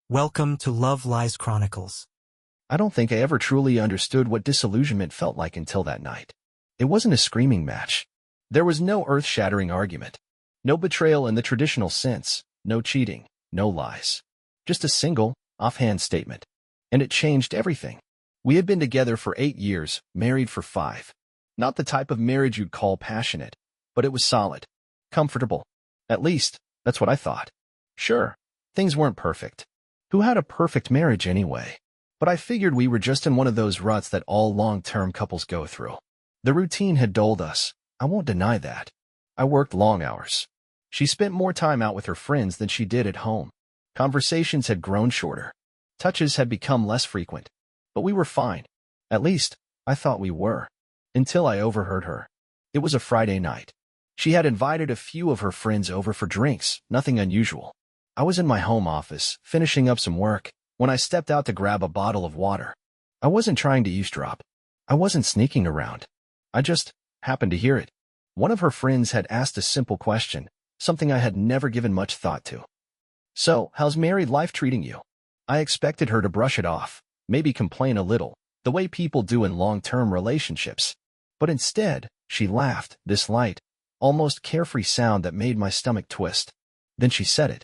Welcome to Love Lies Chronicles. I don't think I ever truly understood what disillusionment felt like until that night. It wasn't a screaming match. There was no earth-shattering argument. No betrayal in the traditional sense, no cheating, no lies. Just a single, offhand statement. And it changed everything. We had been together for 8 years, married for 5. Not the type of marriage you'd call passionate, but it was solid. Comfortable. At least, that's what I thought. Sure, things weren't perfect. Who had a perfect marriage anyway? But I figured we were just in one of those ruts that all long-term couples go through. The routine had dulled us. I won't deny that. I worked long hours. She spent more time out with her friends than she did at home. Conversations had grown shorter. Touches had become less frequent. But we were fine. At least, I thought we were. Until I overheard her. It was a Friday night. She had invited a few of her friends over for drinks, nothing unusual. I was in my home office, finishing up some work, when I stepped out to grab a bottle of water. I wasn't trying to eavesdrop. I wasn't sneaking around. I just happened to hear it. One of her friends had asked a simple question, something I had never given much thought to. "So, how's married life treating you?" I expected her to brush it off, maybe complain a little, the way people do in long-term relationships. But instead, she laughed, this light, almost carefree sound that made my stomach twist. Then she said it.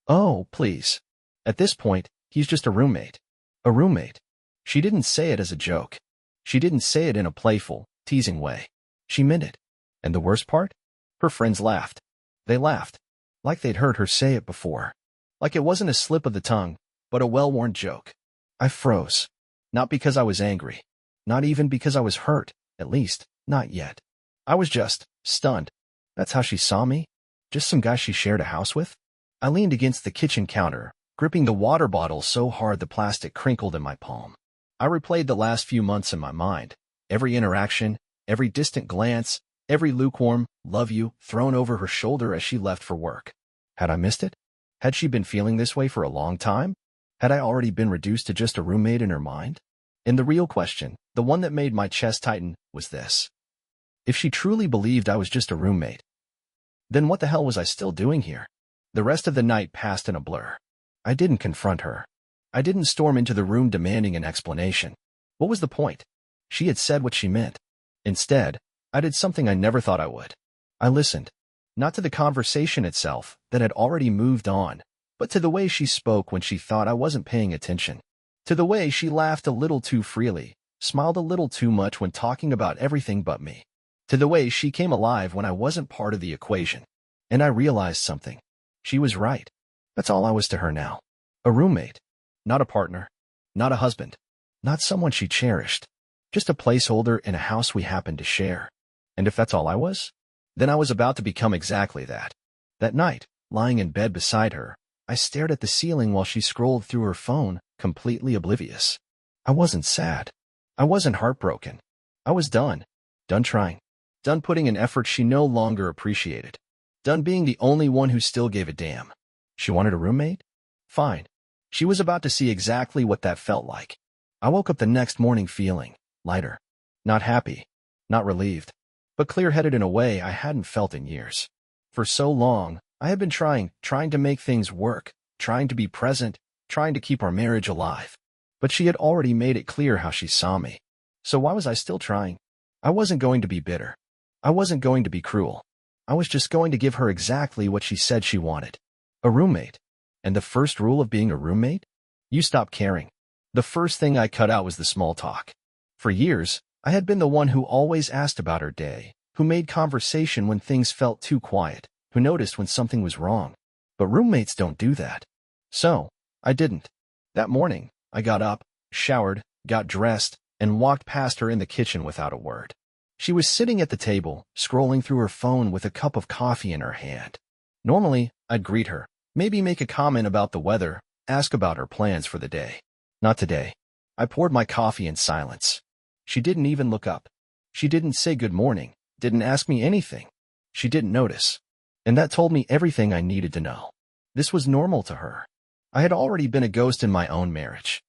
"Oh, please. At this point, he's just a roommate." A roommate. She didn't say it as a joke. She didn't say it in a playful, teasing way. She meant it. And the worst part? Her friends laughed. They laughed. Like they'd heard her say it before. Like it wasn't a slip of the tongue, but a well-worn joke. I froze. Not because I was angry. Not even because I was hurt. At least, not yet. I was just stunned. That's how she saw me? Just some guy she shared a house with? I leaned against the kitchen counter, gripping the water bottle so hard the plastic crinkled in my palm. I replayed the last few months in my mind. Every interaction, every distant glance, every lukewarm, "love you," thrown over her shoulder as she left for work. Had I missed it? Had she been feeling this way for a long time? Had I already been reduced to just a roommate in her mind? And the real question, the one that made my chest tighten, was this. If she truly believed I was just a roommate, then what the hell was I still doing here? The rest of the night passed in a blur. I didn't confront her. I didn't storm into the room demanding an explanation. What was the point? She had said what she meant. Instead, I did something I never thought I would. I listened. Not to the conversation itself, that had already moved on, but to the way she spoke when she thought I wasn't paying attention. To the way she laughed a little too freely, smiled a little too much when talking about everything but me. To the way she came alive when I wasn't part of the equation. And I realized something. She was right. That's all I was to her now. A roommate. Not a partner. Not a husband. Not someone she cherished. Just a placeholder in a house we happened to share. And if that's all I was, then I was about to become exactly that. That night, lying in bed beside her, I stared at the ceiling while she scrolled through her phone, completely oblivious. I wasn't sad. I wasn't heartbroken. I was done. Done trying. Done putting in effort she no longer appreciated. Done being the only one who still gave a damn. She wanted a roommate? Fine. She was about to see exactly what that felt like. I woke up the next morning feeling lighter. Not happy. Not relieved. But clear-headed in a way I hadn't felt in years. For so long, I had been trying to make things work, trying to be present, trying to keep our marriage alive. But she had already made it clear how she saw me. So why was I still trying? I wasn't going to be bitter. I wasn't going to be cruel. I was just going to give her exactly what she said she wanted. A roommate. And the first rule of being a roommate? You stop caring. The first thing I cut out was the small talk. For years, I had been the one who always asked about her day, who made conversation when things felt too quiet, who noticed when something was wrong. But roommates don't do that. So, I didn't. That morning, I got up, showered, got dressed, and walked past her in the kitchen without a word. She was sitting at the table, scrolling through her phone with a cup of coffee in her hand. Normally, I'd greet her, maybe make a comment about the weather, ask about her plans for the day. Not today. I poured my coffee in silence. She didn't even look up. She didn't say good morning, didn't ask me anything. She didn't notice. And that told me everything I needed to know. This was normal to her. I had already been a ghost in my own marriage.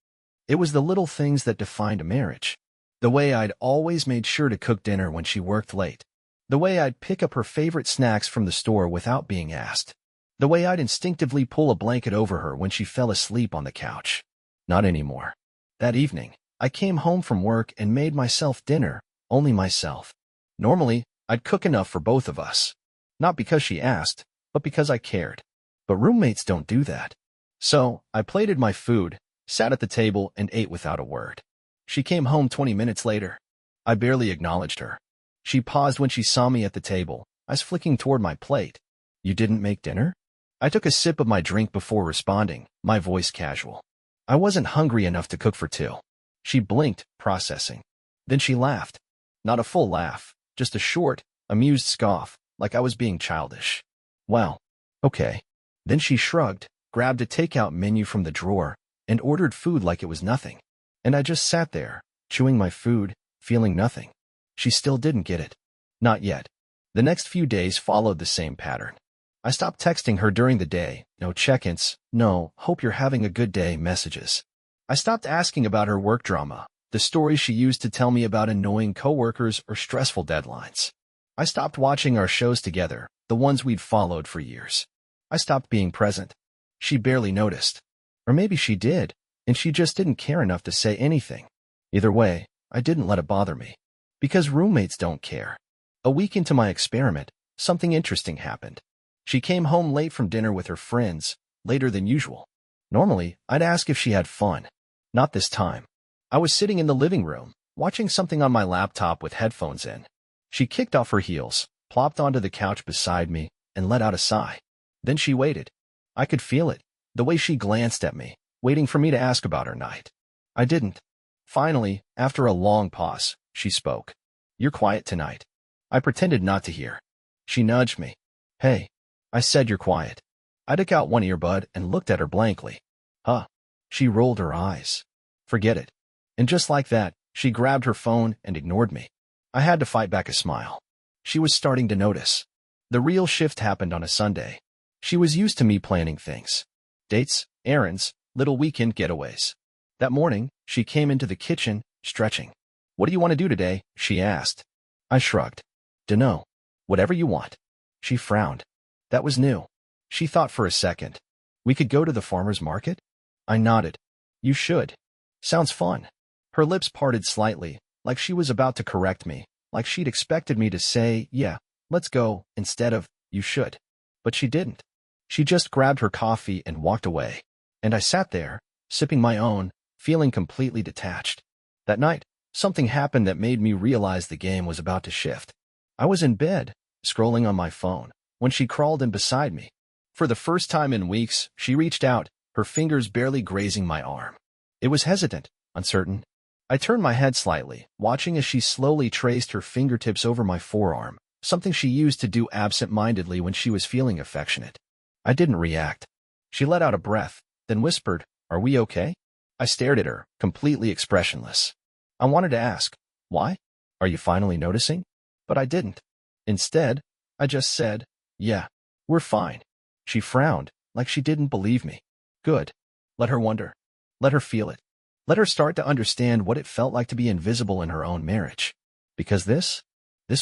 It was the little things that defined a marriage. The way I'd always made sure to cook dinner when she worked late. The way I'd pick up her favorite snacks from the store without being asked. The way I'd instinctively pull a blanket over her when she fell asleep on the couch. Not anymore. That evening, I came home from work and made myself dinner, only myself. Normally, I'd cook enough for both of us. Not because she asked, but because I cared. But roommates don't do that. So, I plated my food, sat at the table, and ate without a word. She came home 20 minutes later. I barely acknowledged her. She paused when she saw me at the table, eyes flicking toward my plate. "You didn't make dinner?" I took a sip of my drink before responding, my voice casual. "I wasn't hungry enough to cook for two." She blinked, processing. Then she laughed. Not a full laugh, just a short, amused scoff, like I was being childish. "Well, okay." Then she shrugged, grabbed a takeout menu from the drawer, and ordered food like it was nothing. And I just sat there, chewing my food, feeling nothing. She still didn't get it. Not yet. The next few days followed the same pattern. I stopped texting her during the day, no check-ins, no "hope you're having a good day" messages. I stopped asking about her work drama, the stories she used to tell me about annoying coworkers or stressful deadlines. I stopped watching our shows together, the ones we'd followed for years. I stopped being present. She barely noticed. Or maybe she did, and she just didn't care enough to say anything. Either way, I didn't let it bother me. Because roommates don't care. A week into my experiment, something interesting happened. She came home late from dinner with her friends, later than usual. Normally, I'd ask if she had fun. Not this time. I was sitting in the living room, watching something on my laptop with headphones in. She kicked off her heels, plopped onto the couch beside me, and let out a sigh. Then she waited. I could feel it, the way she glanced at me, waiting for me to ask about her night. I didn't. Finally, after a long pause, she spoke. "You're quiet tonight." I pretended not to hear. She nudged me. "Hey." I said, "You're quiet." I took out one earbud and looked at her blankly. "Huh." She rolled her eyes. "Forget it." And just like that, she grabbed her phone and ignored me. I had to fight back a smile. She was starting to notice. The real shift happened on a Sunday. She was used to me planning things. Dates, errands, little weekend getaways. That morning, she came into the kitchen, stretching. "What do you want to do today?" she asked. I shrugged. "Dunno. Whatever you want." She frowned. That was new. She thought for a second. "We could go to the farmer's market?" I nodded. "You should. Sounds fun." Her lips parted slightly, like she was about to correct me, like she'd expected me to say, "Yeah, let's go," instead of "you should." But she didn't. She just grabbed her coffee and walked away. And I sat there, sipping my own, feeling completely detached. That night, something happened that made me realize the game was about to shift. I was in bed, scrolling on my phone, when she crawled in beside me. For the first time in weeks, she reached out, her fingers barely grazing my arm. It was hesitant, uncertain. I turned my head slightly, watching as she slowly traced her fingertips over my forearm, something she used to do absent-mindedly when she was feeling affectionate. I didn't react. She let out a breath, then whispered, "Are we okay?" I stared at her, completely expressionless. I wanted to ask, "Why? Are you finally noticing?" But I didn't. Instead, I just said, "Yeah, we're fine." She frowned, like she didn't believe me. Good. Let her wonder. Let her feel it. Let her start to understand what it felt like to be invisible in her own marriage. Because this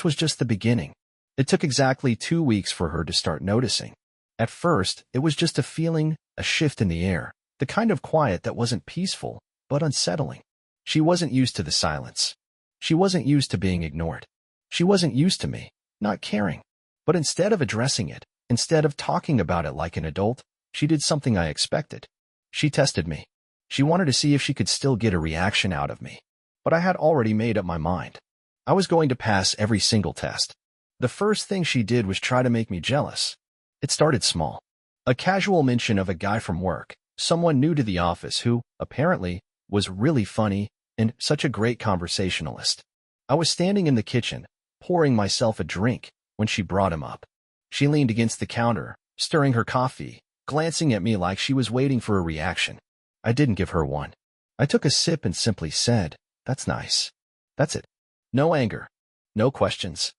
was just the beginning. It took exactly 2 weeks for her to start noticing. At first, it was just a feeling, a shift in the air, the kind of quiet that wasn't peaceful, but unsettling. She wasn't used to the silence. She wasn't used to being ignored. She wasn't used to me, not caring. But instead of addressing it, instead of talking about it like an adult, she did something I expected. She tested me. She wanted to see if she could still get a reaction out of me. But I had already made up my mind. I was going to pass every single test. The first thing she did was try to make me jealous. It started small. A casual mention of a guy from work, someone new to the office who, apparently, was really funny and such a great conversationalist. I was standing in the kitchen, pouring myself a drink, when she brought him up. She leaned against the counter, stirring her coffee, glancing at me like she was waiting for a reaction. I didn't give her one. I took a sip and simply said, "That's nice." That's it. No anger. No questions.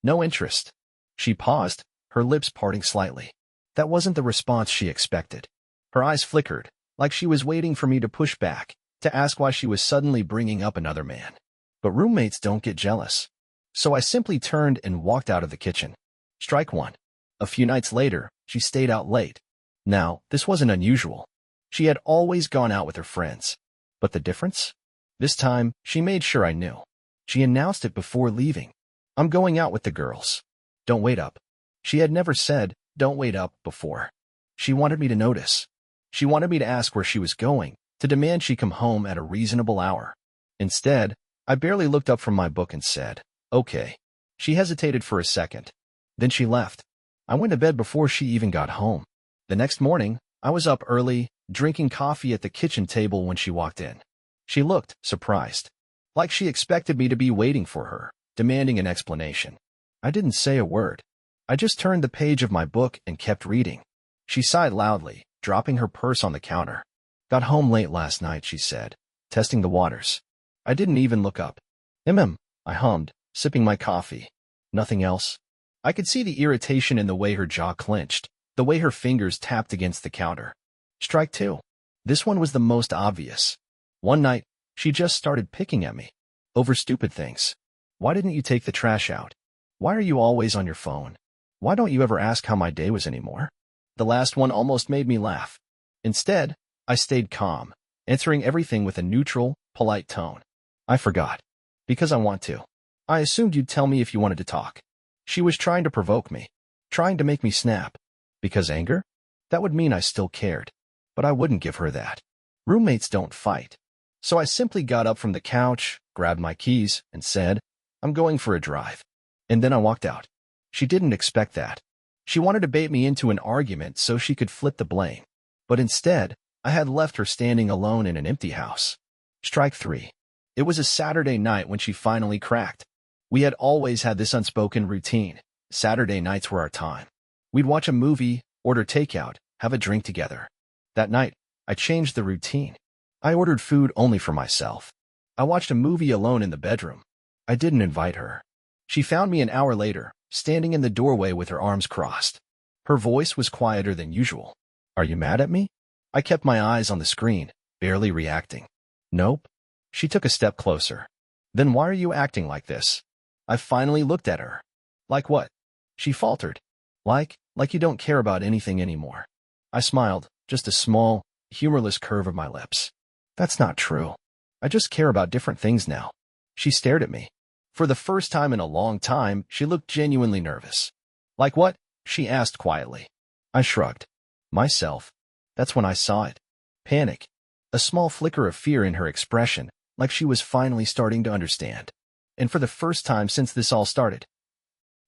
No interest. She paused, her lips parting slightly. That wasn't the response she expected. Her eyes flickered, like she was waiting for me to push back, to ask why she was suddenly bringing up another man. But roommates don't get jealous. So I simply turned and walked out of the kitchen. Strike one. A few nights later, She stayed out late. Now, this wasn't unusual. She had always gone out with her friends. But the difference? This time, she made sure I knew. She announced it before leaving. I'm going out with the girls. Don't wait up. She had never said, don't wait up, before. She wanted me to notice. She wanted me to ask where she was going, to demand she come home at a reasonable hour. Instead, I barely looked up from my book and said, okay. She hesitated for a second. Then she left. I went to bed before she even got home. The next morning, I was up early, drinking coffee at the kitchen table when she walked in. She looked surprised, like she expected me to be waiting for her, demanding an explanation. I didn't say a word. I just turned the page of my book and kept reading. She sighed loudly, dropping her purse on the counter. Got home late last night, she said, testing the waters. I didn't even look up. I hummed, sipping my coffee. Nothing else. I could see the irritation in the way her jaw clenched, the way her fingers tapped against the counter. Strike two. This one was the most obvious. One night, she just started picking at me. Over stupid things. Why didn't you take the trash out? Why are you always on your phone? Why don't you ever ask how my day was anymore? The last one almost made me laugh. Instead, I stayed calm, answering everything with a neutral, polite tone. I forgot. Because I want to. I assumed you'd tell me if you wanted to talk. She was trying to provoke me. Trying to make me snap. Because anger? That would mean I still cared. But I wouldn't give her that. Roommates don't fight. So I simply got up from the couch, grabbed my keys, and said, I'm going for a drive. And then I walked out. She didn't expect that. She wanted to bait me into an argument so she could flip the blame. But instead, I had left her standing alone in an empty house. Strike three. It was a Saturday night when she finally cracked. We had always had this unspoken routine. Saturday nights were our time. We'd watch a movie, order takeout, have a drink together. That night, I changed the routine. I ordered food only for myself. I watched a movie alone in the bedroom. I didn't invite her. She found me an hour later, standing in the doorway with her arms crossed. Her voice was quieter than usual. Are you mad at me? I kept my eyes on the screen, barely reacting. Nope. She took a step closer. Then why are you acting like this? I finally looked at her. Like what? She faltered. Like you don't care about anything anymore. I smiled, just a small, humorless curve of my lips. That's not true. I just care about different things now. She stared at me. For the first time in a long time, she looked genuinely nervous. Like what? She asked quietly. I shrugged. Myself. That's when I saw it. Panic. A small flicker of fear in her expression, like she was finally starting to understand. And for the first time since this all started,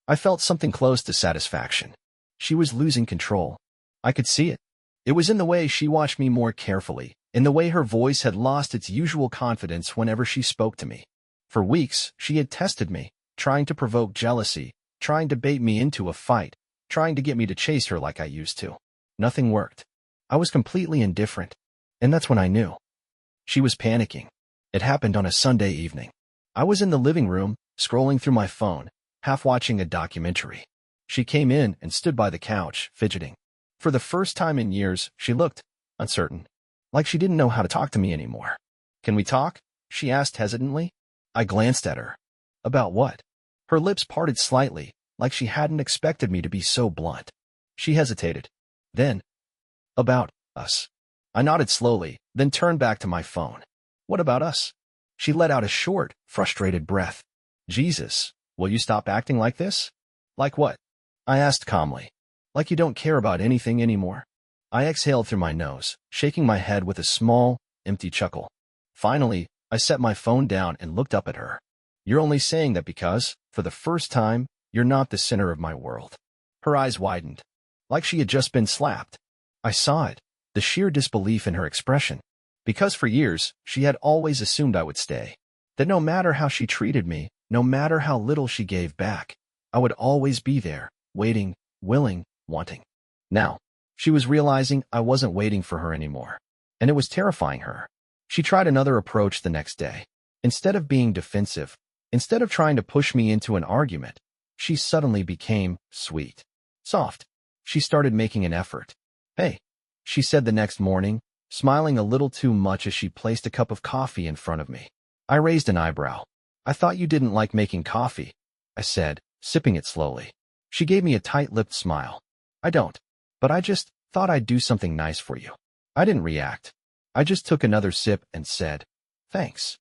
I felt something close to satisfaction. She was losing control. I could see it. It was in the way she watched me more carefully, in the way her voice had lost its usual confidence whenever she spoke to me. For weeks, she had tested me, trying to provoke jealousy, trying to bait me into a fight, trying to get me to chase her like I used to. Nothing worked. I was completely indifferent. And that's when I knew. She was panicking. It happened on a Sunday evening. I was in the living room, scrolling through my phone, half watching a documentary. She came in and stood by the couch, fidgeting. For the first time in years, she looked uncertain, like she didn't know how to talk to me anymore. Can we talk? She asked hesitantly. I glanced at her. About what? Her lips parted slightly, like she hadn't expected me to be so blunt. She hesitated. Then, about us. I nodded slowly, then turned back to my phone. What about us? She let out a short, frustrated breath. Jesus, will you stop acting like this? Like what? I asked calmly. Like you don't care about anything anymore? I exhaled through my nose, shaking my head with a small, empty chuckle. Finally, I set my phone down and looked up at her. You're only saying that because, for the first time, you're not the center of my world. Her eyes widened, like she had just been slapped. I saw it, the sheer disbelief in her expression. Because for years, she had always assumed I would stay. That no matter how she treated me, no matter how little she gave back, I would always be there, waiting, willing, wanting. Now, she was realizing I wasn't waiting for her anymore. And it was terrifying her. She tried another approach the next day. Instead of being defensive, instead of trying to push me into an argument, she suddenly became sweet. Soft. She started making an effort. Hey, she said the next morning, smiling a little too much as she placed a cup of coffee in front of me. I raised an eyebrow. I thought you didn't like making coffee, I said, sipping it slowly. She gave me a tight-lipped smile. I don't. but I just thought I'd do something nice for you. I didn't react. I just took another sip and said, thanks.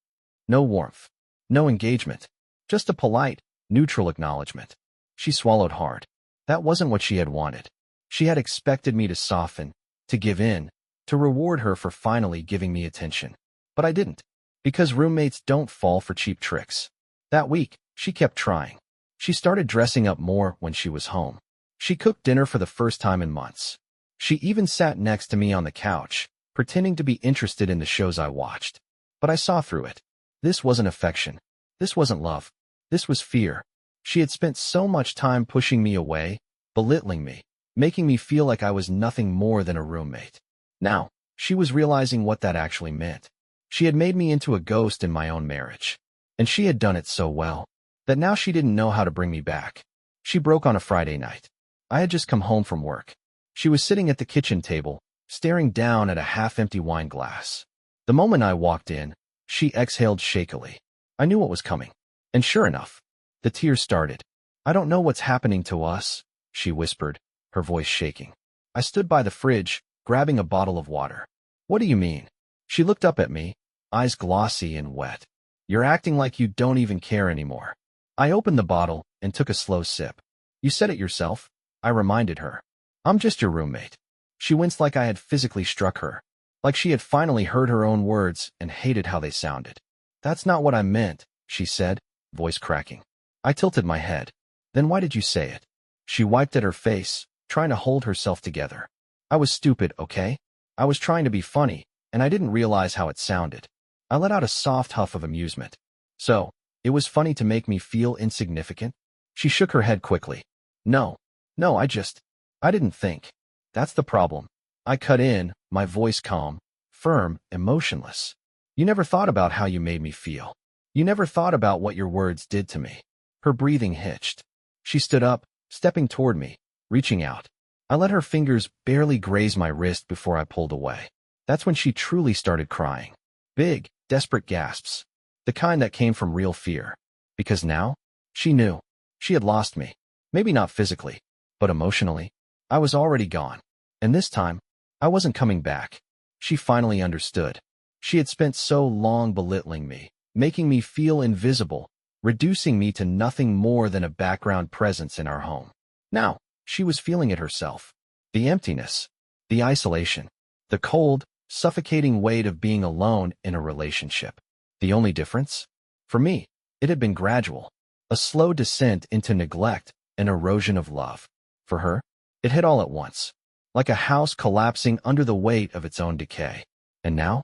No warmth. No engagement. Just a polite, neutral acknowledgement. She swallowed hard. That wasn't what she had wanted. She had expected me to soften, to give in, to reward her for finally giving me attention. But I didn't. Because roommates don't fall for cheap tricks. That week, she kept trying. She started dressing up more when she was home. She cooked dinner for the first time in months. She even sat next to me on the couch, pretending to be interested in the shows I watched. But I saw through it. This wasn't affection. This wasn't love. This was fear. She had spent so much time pushing me away, belittling me, making me feel like I was nothing more than a roommate. Now, she was realizing what that actually meant. She had made me into a ghost in my own marriage. And she had done it so well that now she didn't know how to bring me back. She broke on a Friday night. I had just come home from work. She was sitting at the kitchen table, staring down at a half-empty wine glass. The moment I walked in, she exhaled shakily. I knew what was coming. And sure enough, the tears started. I don't know what's happening to us, she whispered, her voice shaking. I stood by the fridge, grabbing a bottle of water. What do you mean? She looked up at me, eyes glossy and wet. You're acting like you don't even care anymore. I opened the bottle and took a slow sip. You said it yourself, I reminded her. I'm just your roommate. She winced like I had physically struck her, like she had finally heard her own words and hated how they sounded. That's not what I meant, she said, voice cracking. I tilted my head. Then why did you say it? She wiped at her face, trying to hold herself together. I was stupid, okay? I was trying to be funny, and I didn't realize how it sounded. I let out a soft huff of amusement. So, it was funny to make me feel insignificant? She shook her head quickly. No, I didn't think. That's the problem. I cut in, my voice calm, firm, emotionless. You never thought about how you made me feel. You never thought about what your words did to me. Her breathing hitched. She stood up, stepping toward me, reaching out. I let her fingers barely graze my wrist before I pulled away. That's when she truly started crying. Big, desperate gasps. The kind that came from real fear. Because now, she knew. She had lost me. Maybe not physically, but emotionally. I was already gone. And this time, I wasn't coming back. She finally understood. She had spent so long belittling me, making me feel invisible, reducing me to nothing more than a background presence in our home. Now, she was feeling it herself. The emptiness, the isolation, the cold, suffocating weight of being alone in a relationship. The only difference? For me, it had been gradual. A slow descent into neglect, an erosion of love. For her, it hit all at once, like a house collapsing under the weight of its own decay. And now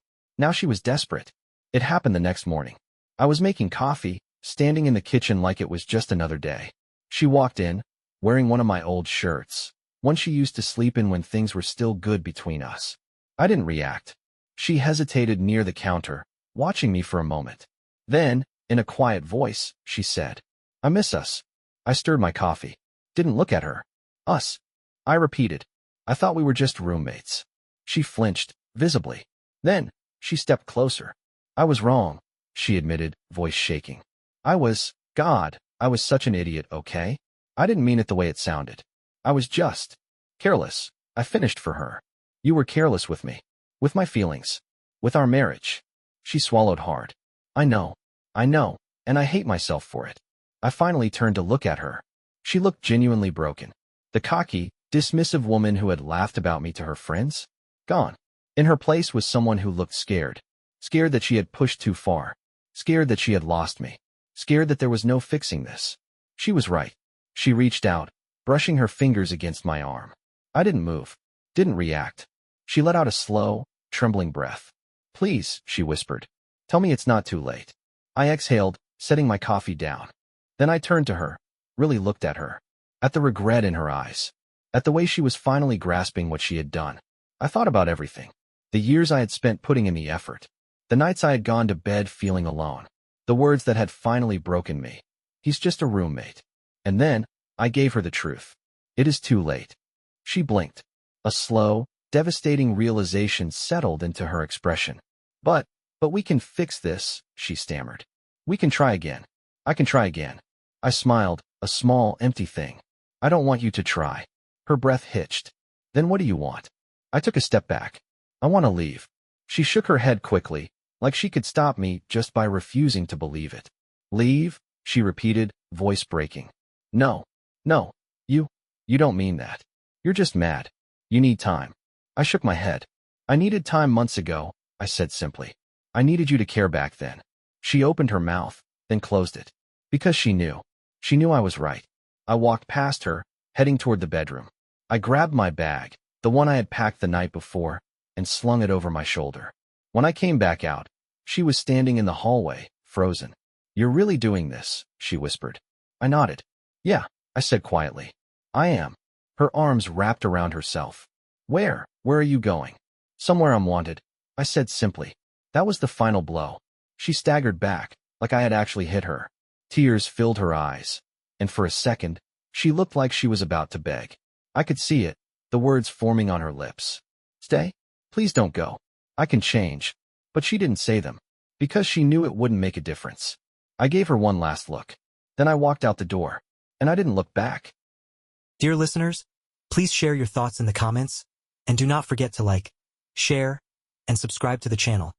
she was desperate. It happened the next morning. I was making coffee, standing in the kitchen like it was just another day. She walked in, wearing one of my old shirts, one she used to sleep in when things were still good between us. I didn't react. She hesitated near the counter, watching me for a moment. Then, in a quiet voice, she said, I miss us. I stirred my coffee. Didn't look at her. Us. I repeated. I thought we were just roommates. She flinched, visibly. Then, she stepped closer. I was wrong, she admitted, voice shaking. God, I was such an idiot, okay? I didn't mean it the way it sounded. I was just careless. I finished for her. You were careless with me, with my feelings, with our marriage. She swallowed hard. I know, and I hate myself for it. I finally turned to look at her. She looked genuinely broken. The cocky, dismissive woman who had laughed about me to her friends? Gone. In her place was someone who looked scared. Scared that she had pushed too far. Scared that she had lost me. Scared that there was no fixing this. She was right. She reached out, brushing her fingers against my arm. I didn't move. Didn't react. She let out a slow, trembling breath. Please, she whispered. Tell me it's not too late. I exhaled, setting my coffee down. Then I turned to her, really looked at her. At the regret in her eyes. At the way she was finally grasping what she had done. I thought about everything. The years I had spent putting in the effort. The nights I had gone to bed feeling alone. The words that had finally broken me. He's just a roommate. And then, I gave her the truth. It is too late. She blinked. A slow, devastating realization settled into her expression. But we can fix this, she stammered. We can try again. I can try again. I smiled, a small, empty thing. I don't want you to try. Her breath hitched. Then what do you want? I took a step back. I want to leave. She shook her head quickly, like she could stop me just by refusing to believe it. Leave? She repeated, voice breaking. No. No. You don't mean that. You're just mad. You need time. I shook my head. I needed time months ago, I said simply. I needed you to care back then. She opened her mouth, then closed it. Because she knew. She knew I was right. I walked past her, heading toward the bedroom. I grabbed my bag, the one I had packed the night before, and slung it over my shoulder. When I came back out, she was standing in the hallway, frozen. You're really doing this, she whispered. I nodded. Yeah, I said quietly. I am. Her arms wrapped around herself. Where? Where are you going? Somewhere I'm wanted, I said simply. That was the final blow. She staggered back, like I had actually hit her. Tears filled her eyes, and for a second, she looked like she was about to beg. I could see it, the words forming on her lips. Stay? Please don't go. I can change. But she didn't say them, because she knew it wouldn't make a difference. I gave her one last look. Then I walked out the door, and I didn't look back. Dear listeners, please share your thoughts in the comments, and do not forget to like, share, and subscribe to the channel.